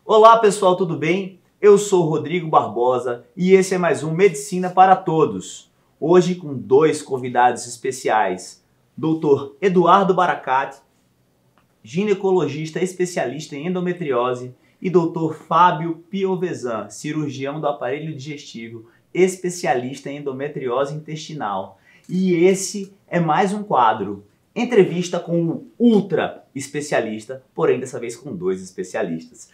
Olá pessoal, tudo bem? Eu sou o Rodrigo Barbosa e esse é mais um Medicina para Todos. Hoje com dois convidados especiais, Dr. Eduardo Baracate, ginecologista especialista em endometriose, e Dr. Fábio Piovesan, cirurgião do aparelho digestivo, especialista em endometriose intestinal. E esse é mais um quadro, entrevista com um ultra especialista, porém dessa vez com dois especialistas.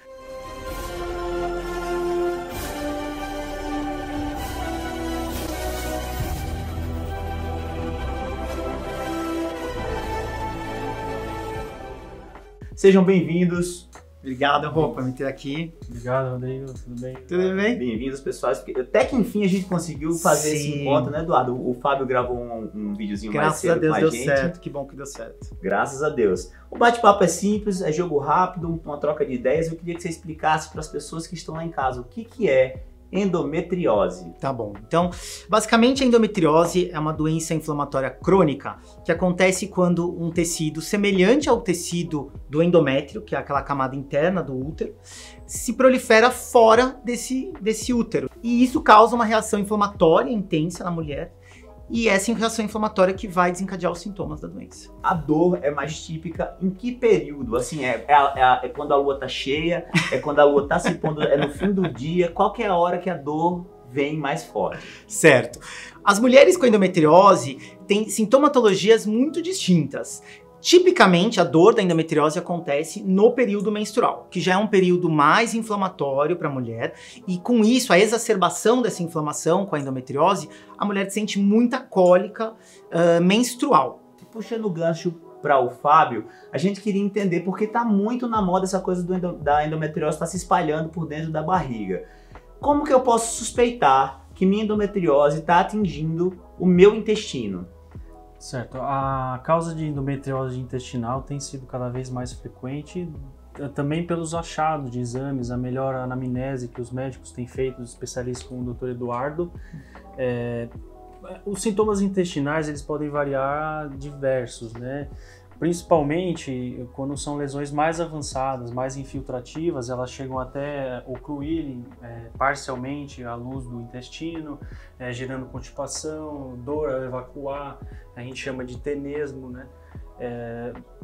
Sejam bem-vindos. Obrigado, Rô, por me ter aqui. Obrigado, Rodrigo. Tudo bem? Tudo bem? Bem-vindos, pessoal. Até que enfim a gente conseguiu fazer esse encontro, né, Eduardo? O Fábio gravou um videozinho mais cedo com a gente. Graças a Deus deu certo. Que bom que deu certo. Graças a Deus. O bate-papo é simples, é jogo rápido, uma troca de ideias. Eu queria que você explicasse para as pessoas que estão lá em casa o que é endometriose. Tá bom. Então, basicamente a endometriose é uma doença inflamatória crônica que acontece quando um tecido semelhante ao tecido do endométrio, que é aquela camada interna do útero, se prolifera fora desse útero. E isso causa uma reação inflamatória intensa na mulher. E essa reação inflamatória que vai desencadear os sintomas da doença. A dor é mais típica em que período? Assim, é quando a lua tá cheia, é quando a lua tá se pondo, é no fim do dia? Qual que é a hora que a dor vem mais forte? Certo. As mulheres com endometriose têm sintomatologias muito distintas. Tipicamente, a dor da endometriose acontece no período menstrual, que já é um período mais inflamatório para a mulher, e com isso, a exacerbação dessa inflamação com a endometriose, a mulher sente muita cólica menstrual. Puxando o gancho para o Fábio, a gente queria entender porque está muito na moda essa coisa da endometriose estar se espalhando por dentro da barriga. Como que eu posso suspeitar que minha endometriose está atingindo o meu intestino? Certo. A causa de endometriose intestinal tem sido cada vez mais frequente, também pelos achados de exames, a melhor anamnese que os médicos têm feito, os especialistas como o Dr. Eduardo. Os sintomas intestinais eles podem variar diversos, né? Principalmente quando são lesões mais avançadas, mais infiltrativas, elas chegam até ocluírem parcialmente a luz do intestino, gerando constipação, dor ao evacuar, a gente chama de tenesmo, né?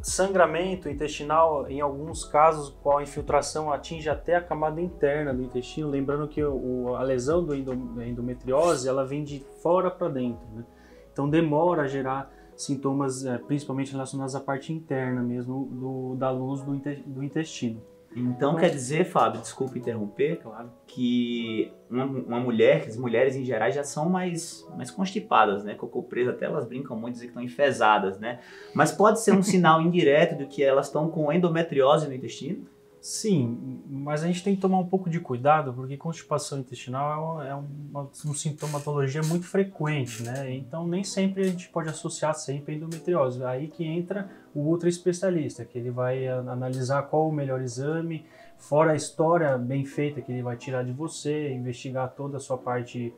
Sangramento intestinal, em alguns casos, com a infiltração atinge até a camada interna do intestino, lembrando que a lesão da endometriose ela vem de fora para dentro, né? Então demora a gerar sintomas principalmente relacionados à parte interna mesmo da luz do intestino. Então quer dizer, Fábio, desculpa interromper, claro, que uma mulher, que as mulheres em geral já são mais constipadas, né? Cocô preso, até elas brincam muito, dizem que estão enfesadas, né? Mas pode ser um sinal indireto de que elas estão com endometriose no intestino? Sim, mas a gente tem que tomar um pouco de cuidado, porque constipação intestinal é uma sintomatologia muito frequente, né? Então nem sempre a gente pode associar sempre a endometriose. Aí que entra o ultra especialista, que ele vai analisar qual o melhor exame, fora a história bem feita que ele vai tirar de você, investigar toda a sua parte,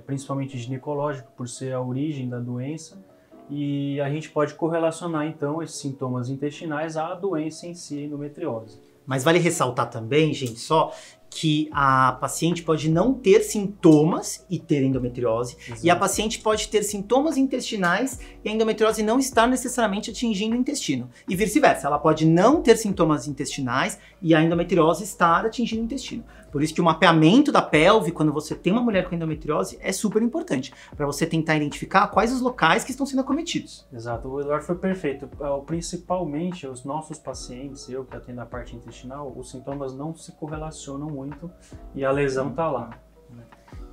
principalmente ginecológica, por ser a origem da doença. E a gente pode correlacionar então esses sintomas intestinais à doença em si, a endometriose. Mas vale ressaltar também, gente, só que a paciente pode não ter sintomas e ter endometriose. Exato. E a paciente pode ter sintomas intestinais e a endometriose não estar necessariamente atingindo o intestino. E vice-versa, ela pode não ter sintomas intestinais e a endometriose estar atingindo o intestino. Por isso que o mapeamento da pelve, quando você tem uma mulher com endometriose, é super importante, para você tentar identificar quais os locais que estão sendo acometidos. Exato, o Eduardo foi perfeito. Principalmente os nossos pacientes, eu que atendo a parte intestinal, os sintomas não se correlacionam muito e a lesão está lá.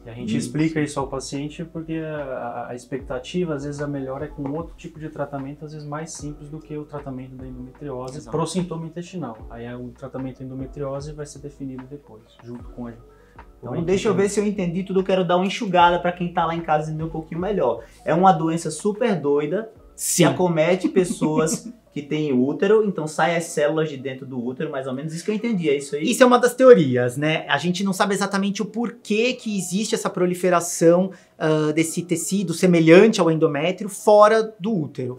E a gente explica isso ao paciente porque a expectativa, às vezes, a melhor é com outro tipo de tratamento, às vezes mais simples do que o tratamento da endometriose para o sintoma intestinal. Aí o tratamento da endometriose vai ser definido depois, junto com a gente. Então deixa eu ver se eu entendi tudo, eu quero dar uma enxugada para quem está lá em casa e entender um pouquinho melhor. É uma doença super doida, se acomete pessoas que têm útero, então sai as células de dentro do útero, mais ou menos isso que eu entendi, é isso aí? Isso é uma das teorias, né? A gente não sabe exatamente o porquê que existe essa proliferação desse tecido semelhante ao endométrio fora do útero.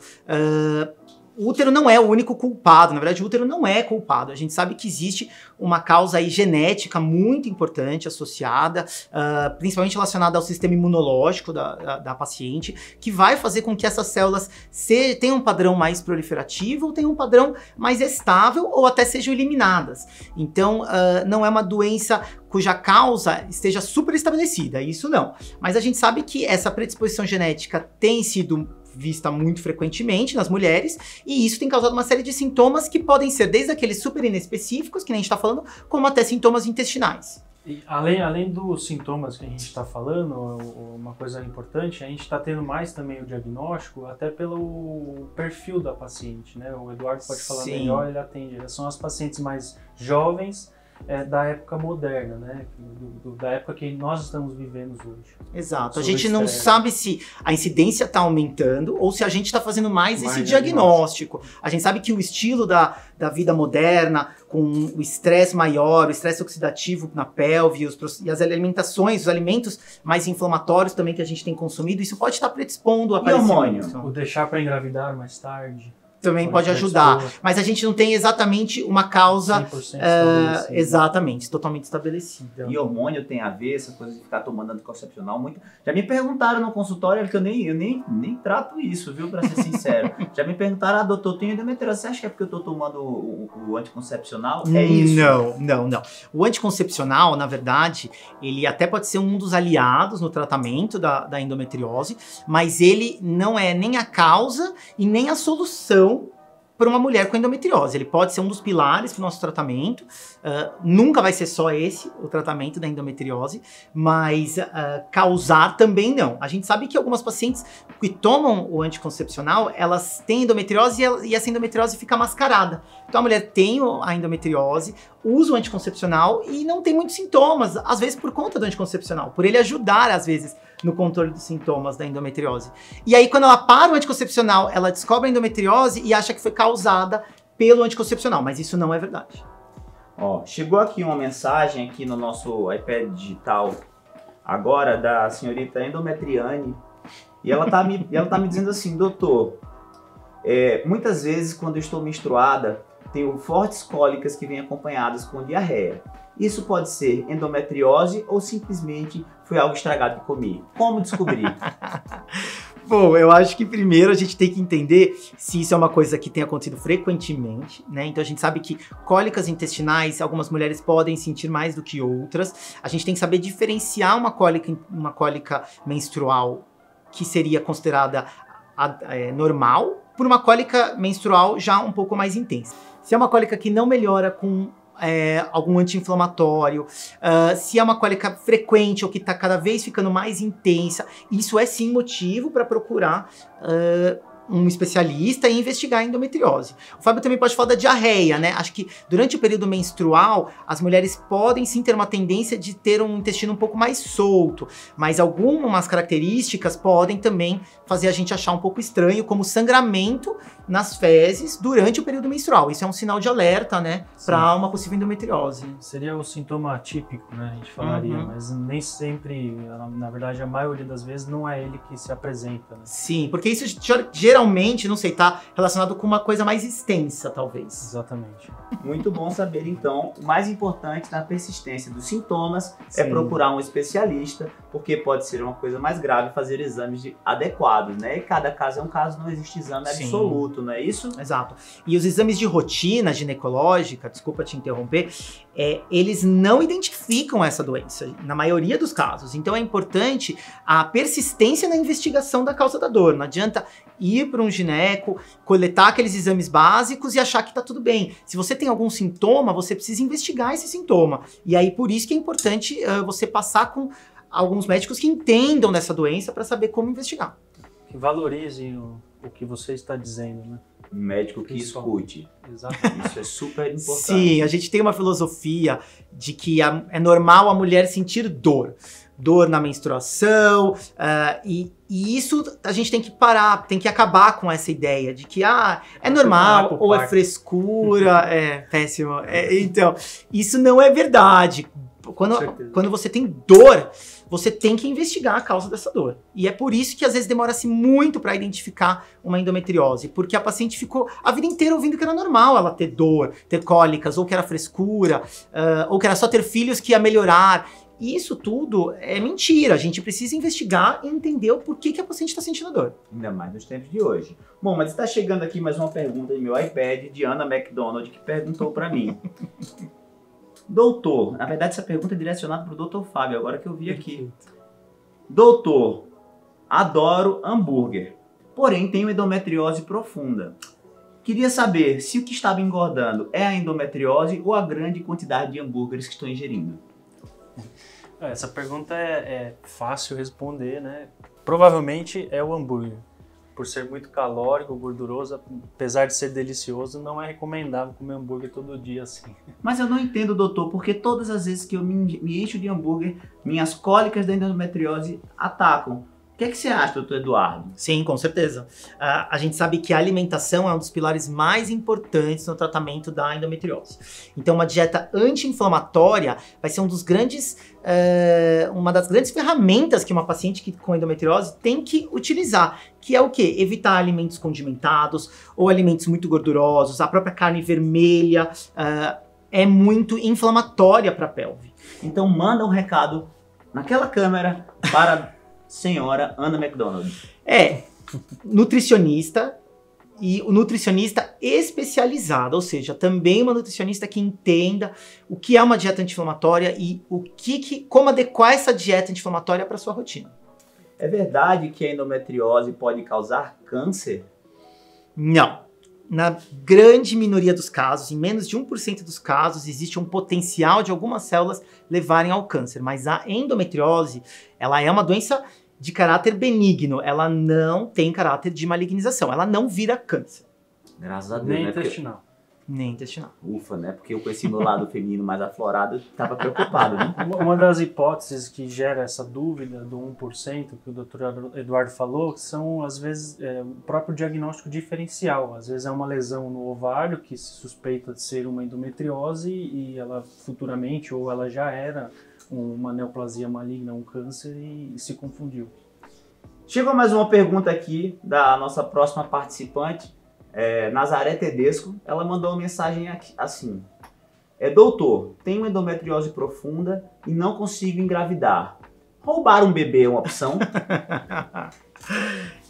o útero não é o único culpado, na verdade o útero não é culpado. A gente sabe que existe uma causa aí genética muito importante associada, principalmente relacionada ao sistema imunológico da paciente, que vai fazer com que essas células tenham um padrão mais proliferativo ou tenham um padrão mais estável ou até sejam eliminadas. Então, não é uma doença cuja causa esteja super estabelecida, isso não. Mas a gente sabe que essa predisposição genética tem sido vista muito frequentemente nas mulheres, e isso tem causado uma série de sintomas que podem ser desde aqueles super inespecíficos, que nem a gente está falando, como até sintomas intestinais. E além dos sintomas que a gente está falando, uma coisa importante, a gente está tendo mais também o diagnóstico, até pelo perfil da paciente, né? O Eduardo pode falar melhor, ele atende. São as pacientes mais jovens, da época moderna, né? Da época que nós estamos vivendo hoje. Exato. A gente não sabe se a incidência está aumentando ou se a gente está fazendo mais esse diagnóstico. A gente sabe que o estilo da vida moderna, com o estresse maior, o estresse oxidativo na pelve e as alimentações, os alimentos mais inflamatórios também que a gente tem consumido, isso pode estar predispondo a aparecimento. O deixar para engravidar mais tarde. Também pode ajudar, mas a gente não tem exatamente uma causa 100% exatamente, totalmente estabelecida. E hormônio tem a ver, essa coisa de ficar tomando anticoncepcional, muito. Já me perguntaram no consultório, que eu nem trato isso, viu, pra ser sincero. Já me perguntaram, doutor, eu tenho endometriose, você acha que é porque eu tô tomando o anticoncepcional? É isso? Não. O anticoncepcional, na verdade, ele até pode ser um dos aliados no tratamento da endometriose, mas ele não é nem a causa e nem a solução para uma mulher com endometriose. Ele pode ser um dos pilares para o nosso tratamento, nunca vai ser só esse o tratamento da endometriose, mas causar também não. A gente sabe que algumas pacientes que tomam o anticoncepcional, elas têm endometriose e essa endometriose fica mascarada. Então a mulher tem a endometriose, usa o anticoncepcional e não tem muitos sintomas, às vezes por conta do anticoncepcional, por ele ajudar às vezes no controle dos sintomas da endometriose. E aí quando ela para o anticoncepcional, ela descobre a endometriose e acha que foi causada pelo anticoncepcional, mas isso não é verdade. Ó, chegou aqui uma mensagem aqui no nosso iPad digital agora da senhorita Endometriane e ela tá me dizendo assim, doutor, muitas vezes quando eu estou menstruada tenho fortes cólicas que vêm acompanhadas com diarreia. Isso pode ser endometriose ou simplesmente foi algo estragado que comi. Como descobrir? Bom, eu acho que primeiro a gente tem que entender se isso é uma coisa que tem acontecido frequentemente, né? Então a gente sabe que cólicas intestinais, algumas mulheres podem sentir mais do que outras. A gente tem que saber diferenciar uma cólica menstrual que seria considerada normal por uma cólica menstrual já um pouco mais intensa. Se é uma cólica que não melhora com algum anti-inflamatório, se é uma cólica frequente ou que está cada vez ficando mais intensa, isso é sim motivo para procurar um especialista e investigar a endometriose. O Fábio também pode falar da diarreia, né? Acho que durante o período menstrual, as mulheres podem sim ter uma tendência de ter um intestino um pouco mais solto, mas algumas características podem também fazer a gente achar um pouco estranho, como sangramento nas fezes durante o período menstrual. Isso é um sinal de alerta, né? Para uma possível endometriose. Seria o sintoma típico, né? A gente falaria, mas nem sempre, na verdade, a maioria das vezes não é ele que se apresenta, né? Sim, porque isso geralmente, não sei, tá relacionado com uma coisa mais extensa, talvez. Exatamente. Muito bom saber, então, o mais importante na persistência dos sintomas é procurar um especialista, porque pode ser uma coisa mais grave fazer exames adequados, né? E cada caso é um caso, não existe exame absoluto, não é isso? Exato. E os exames de rotina ginecológica, desculpa te interromper, eles não identificam essa doença, na maioria dos casos. Então é importante a persistência na investigação da causa da dor. Não adianta ir para um gineco, coletar aqueles exames básicos e achar que tá tudo bem. Se você tem algum sintoma, você precisa investigar esse sintoma. E aí por isso que é importante você passar com alguns médicos que entendam dessa doença para saber como investigar. Que valorizem o que você está dizendo, né? Um médico que escute. Exatamente. Isso é super importante. Sim, a gente tem uma filosofia de que é normal a mulher sentir dor. Dor na menstruação, e isso a gente tem que parar, tem que acabar com essa ideia de que é normal, ou é frescura, é péssimo. Então, isso não é verdade. quando você tem dor, você tem que investigar a causa dessa dor. E é por isso que às vezes demora-se muito para identificar uma endometriose, porque a paciente ficou a vida inteira ouvindo que era normal ela ter dor, ter cólicas, ou que era frescura, ou que era só ter filhos que ia melhorar. E isso tudo é mentira. A gente precisa investigar e entender o porquê que a paciente está sentindo dor. Ainda mais nos tempos de hoje. Bom, mas está chegando aqui mais uma pergunta no meu iPad de Ana McDonald, que perguntou para mim. Doutor, na verdade essa pergunta é direcionada para o doutor Fábio, agora que eu vi aqui. Doutor, adoro hambúrguer, porém tenho endometriose profunda. Queria saber se o que está me engordando é a endometriose ou a grande quantidade de hambúrgueres que estou ingerindo. Essa pergunta é fácil responder, né? Provavelmente é o hambúrguer. Por ser muito calórico, gorduroso, apesar de ser delicioso, não é recomendável comer hambúrguer todo dia assim. Mas eu não entendo, doutor, porque todas as vezes que eu me encho de hambúrguer, minhas cólicas da endometriose atacam. O que é que você acha, doutor Eduardo? Sim, com certeza. A gente sabe que a alimentação é um dos pilares mais importantes no tratamento da endometriose. Então, uma dieta anti-inflamatória vai ser uma das grandes ferramentas que uma paciente com endometriose tem que utilizar, que é o quê? Evitar alimentos condimentados ou alimentos muito gordurosos. A própria carne vermelha é muito inflamatória para a pelve. Então, manda um recado naquela câmera para senhora Ana McDonald. Nutricionista, e o nutricionista especializado, ou seja, também uma nutricionista que entenda o que é uma dieta anti-inflamatória e como adequar essa dieta anti-inflamatória para sua rotina. É verdade que a endometriose pode causar câncer? Não. Na grande minoria dos casos, em menos de 1% dos casos, existe um potencial de algumas células levarem ao câncer. Mas a endometriose, ela é uma doença de caráter benigno. Ela não tem caráter de malignização. Ela não vira câncer. Graças a Deus, Nem né? intestinal. Nem intestinal. Ufa, né? Porque eu conheci meu lado feminino mais aflorado, eu estava preocupado, né? Uma das hipóteses que gera essa dúvida do 1% que o Dr. Eduardo falou, são, às vezes, o próprio diagnóstico diferencial. Às vezes é uma lesão no ovário que se suspeita de ser uma endometriose e ela futuramente, ou ela já era uma neoplasia maligna, um câncer e se confundiu. Chegou mais uma pergunta aqui da nossa próxima participante, Nazaré Tedesco. Ela mandou uma mensagem aqui, assim: doutor, tenho endometriose profunda e não consigo engravidar. Roubar um bebê é uma opção?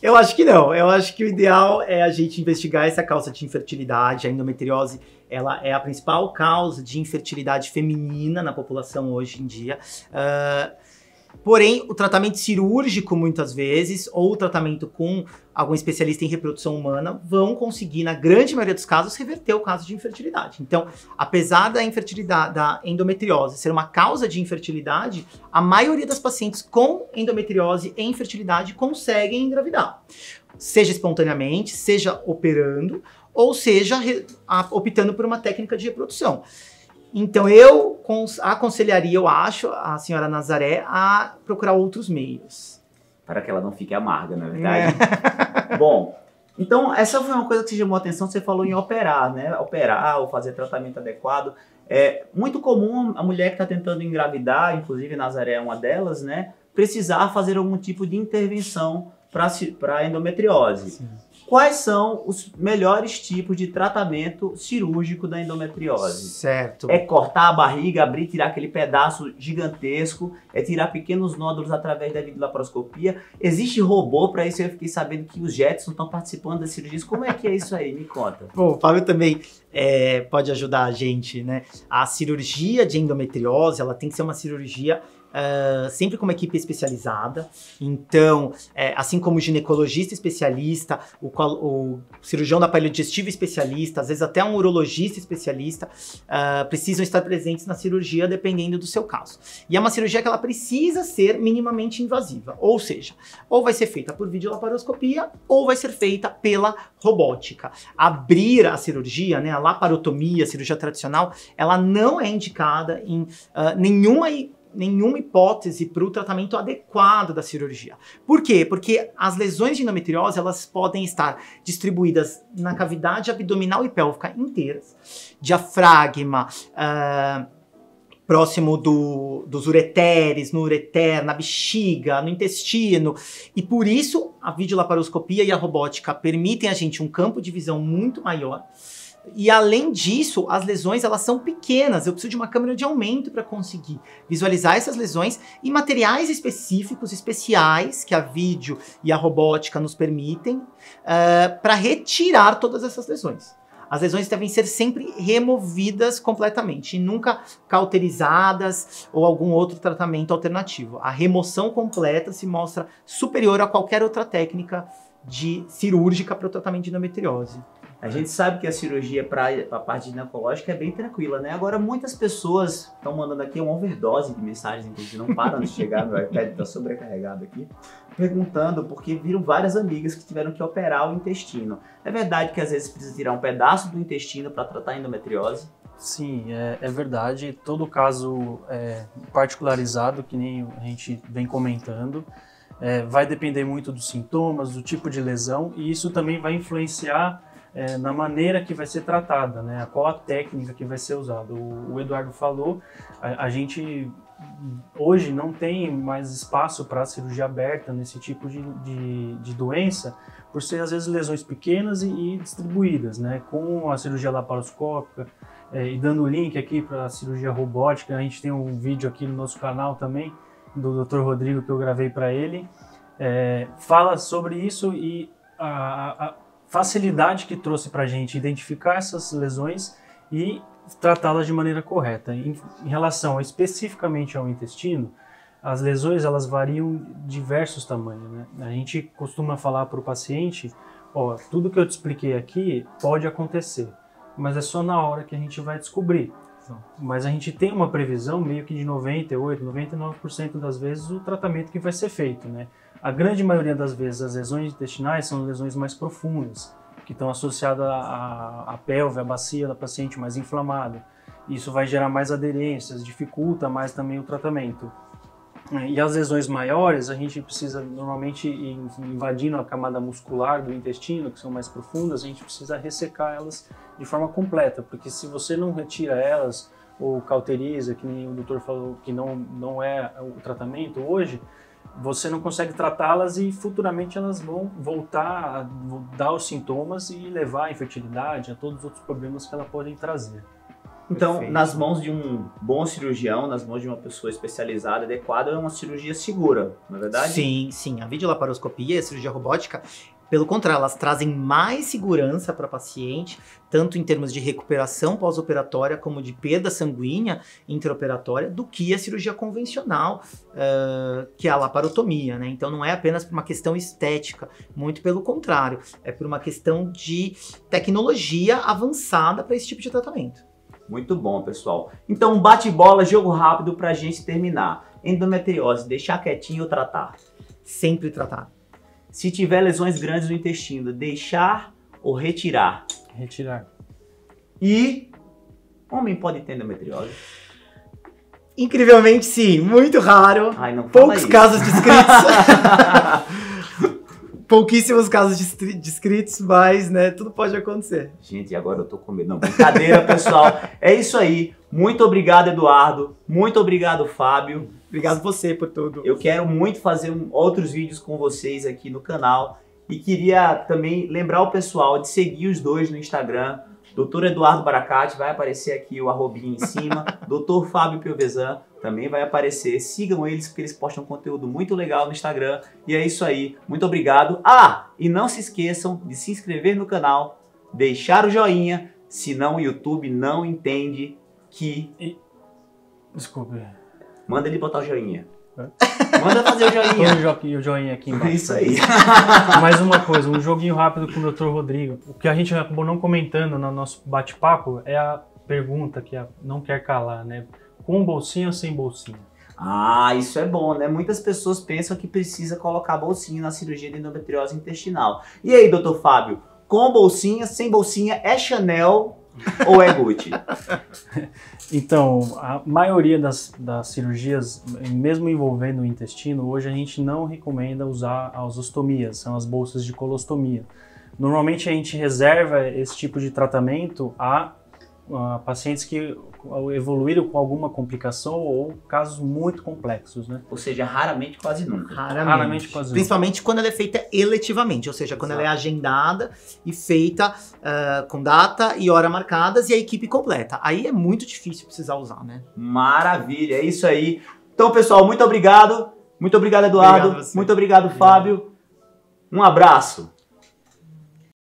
Eu acho que não. Eu acho que o ideal é a gente investigar essa causa de infertilidade. A endometriose, ela é a principal causa de infertilidade feminina na população hoje em dia. Porém, o tratamento cirúrgico, muitas vezes, ou o tratamento com algum especialista em reprodução humana, vão conseguir, na grande maioria dos casos, reverter o caso de infertilidade. Então, apesar da infertilidade, da endometriose ser uma causa de infertilidade, a maioria das pacientes com endometriose e infertilidade conseguem engravidar. Seja espontaneamente, seja operando, ou seja, optando por uma técnica de reprodução. Então, eu aconselharia, eu acho, a senhora Nazaré a procurar outros meios. Para que ela não fique amarga, não é verdade? Bom, então essa foi uma coisa que te chamou a atenção, você falou em operar, né? Operar ou fazer tratamento adequado. É muito comum a mulher que está tentando engravidar, inclusive Nazaré é uma delas, né? Precisar fazer algum tipo de intervenção para a endometriose. Sim. Quais são os melhores tipos de tratamento cirúrgico da endometriose? Certo. É cortar a barriga, abrir, tirar aquele pedaço gigantesco, é tirar pequenos nódulos através da videolaparoscopia. Existe robô para isso? Eu fiquei sabendo que os Jetson estão participando das cirurgias. Como é que é isso aí? Me conta. Bom, o Fábio também pode ajudar a gente, né? A cirurgia de endometriose, ela tem que ser uma cirurgia sempre com uma equipe especializada. Então, assim como o ginecologista especialista, o cirurgião da aparelho digestivo especialista, às vezes até um urologista especialista, precisam estar presentes na cirurgia dependendo do seu caso. E é uma cirurgia que ela precisa ser minimamente invasiva, ou seja, ou vai ser feita por videolaparoscopia ou vai ser feita pela robótica. Abrir a cirurgia, né, a laparotomia, a cirurgia tradicional, ela não é indicada em nenhuma hipótese para o tratamento adequado da cirurgia. Por quê? Porque as lesões de endometriose, elas podem estar distribuídas na cavidade abdominal e pélvica inteiras, diafragma, próximo dos ureteres, no ureter, na bexiga, no intestino. E por isso a videolaparoscopia e a robótica permitem a gente um campo de visão muito maior. E além disso, as lesões elas são pequenas. Eu preciso de uma câmera de aumento para conseguir visualizar essas lesões e materiais específicos, especiais, que a vídeo e a robótica nos permitem para retirar todas essas lesões. As lesões devem ser sempre removidas completamente e nunca cauterizadas ou algum outro tratamento alternativo. A remoção completa se mostra superior a qualquer outra técnica cirúrgica para o tratamento de endometriose. A gente sabe que a cirurgia para a parte ginecológica é bem tranquila, né? Agora, muitas pessoas estão mandando aqui uma overdose de mensagens, inclusive não param de chegar, meu iPad está sobrecarregado aqui, perguntando porque viram várias amigas que tiveram que operar o intestino. É verdade que às vezes precisa tirar um pedaço do intestino para tratar a endometriose? Sim, é verdade. Todo caso particularizado, que nem a gente vem comentando, vai depender muito dos sintomas, do tipo de lesão, e isso também vai influenciar na maneira que vai ser tratada, né? Qual a técnica que vai ser usada. O Eduardo falou, a gente hoje não tem mais espaço para cirurgia aberta nesse tipo de doença, por ser às vezes lesões pequenas e distribuídas, né? Com a cirurgia laparoscópica, e dando o link aqui para a cirurgia robótica, a gente tem um vídeo aqui no nosso canal também, do Dr. Rodrigo, que eu gravei para ele, fala sobre isso e a facilidade que trouxe para a gente identificar essas lesões e tratá-las de maneira correta. Em relação especificamente ao intestino, as lesões elas variam de diversos tamanhos, né? A gente costuma falar para o paciente, ó, tudo que eu te expliquei aqui pode acontecer, mas é só na hora que a gente vai descobrir. Mas a gente tem uma previsão meio que de 98%, 99% das vezes o tratamento que vai ser feito, né? A grande maioria das vezes as lesões intestinais são lesões mais profundas, que estão associadas à pelve, à bacia da paciente mais inflamada. Isso vai gerar mais aderências, dificulta mais também o tratamento. E as lesões maiores, a gente precisa normalmente ir invadindo a camada muscular do intestino, que são mais profundas, a gente precisa ressecar elas de forma completa, porque se você não retira elas ou cauteriza, que nem o doutor falou que não é o tratamento hoje, você não consegue tratá-las e futuramente elas vão voltar a dar os sintomas e levar à infertilidade, a todos os outros problemas que elas podem trazer. Então, Perfeito. nas mãos de um bom cirurgião, nas mãos de uma pessoa especializada, adequada, é uma cirurgia segura, não é verdade? Sim, sim. A videolaparoscopia e a cirurgia robótica, pelo contrário, elas trazem mais segurança para a paciente, tanto em termos de recuperação pós-operatória como de perda sanguínea intraoperatória, do que a cirurgia convencional, que é a laparotomia, né? Então não é apenas por uma questão estética, muito pelo contrário, é por uma questão de tecnologia avançada para esse tipo de tratamento. Muito bom, pessoal. Então, bate-bola, jogo rápido pra gente terminar. Endometriose, deixar quietinho ou tratar? Sempre tratar. Se tiver lesões grandes no intestino, deixar ou retirar? Retirar. E homem pode ter endometriose? Incrivelmente sim, muito raro. Ai, não fala Poucos isso. casos descritos. Pouquíssimos casos descritos, mas, né, tudo pode acontecer. Gente, agora eu tô com medo. Não, brincadeira, pessoal. É isso aí. Muito obrigado, Eduardo. Muito obrigado, Fábio. Obrigado você por tudo. Eu quero muito fazer outros vídeos com vocês aqui no canal. E queria também lembrar o pessoal de seguir os dois no Instagram. Dr. Eduardo Baracate, vai aparecer aqui o arrobinho em cima. Dr. Fábio Piovesan também vai aparecer. Sigam eles, porque eles postam conteúdo muito legal no Instagram. E é isso aí. Muito obrigado. Ah, e não se esqueçam de se inscrever no canal, deixar o joinha, senão o YouTube não entende que... Desculpe. Manda ele botar o joinha. Manda fazer o joinha. Põe o joinha aqui embaixo. Isso aí. Mais uma coisa, um joguinho rápido com o Dr. Rodrigo. O que a gente acabou não comentando no nosso bate-papo é a pergunta que não quer calar, né? Com bolsinha ou sem bolsinha? Ah, isso é bom, né? Muitas pessoas pensam que precisa colocar bolsinha na cirurgia de endometriose intestinal. E aí, doutor Fábio, com bolsinha, sem bolsinha, é Chanel ou é Gucci? Então, a maioria das cirurgias, mesmo envolvendo o intestino, hoje a gente não recomenda usar as ostomias, são as bolsas de colostomia. Normalmente a gente reserva esse tipo de tratamento a pacientes que evoluíram com alguma complicação ou casos muito complexos, né? Ou seja, raramente, quase nunca. Raramente, quase nunca. Principalmente quando ela é feita eletivamente, ou seja, quando ela é agendada e feita com data e hora marcadas e a equipe completa. Aí é muito difícil precisar usar, né? Maravilha, é isso aí. Então, pessoal, muito obrigado. Muito obrigado, Eduardo. Obrigado a você. Muito obrigado, Fábio. Um abraço.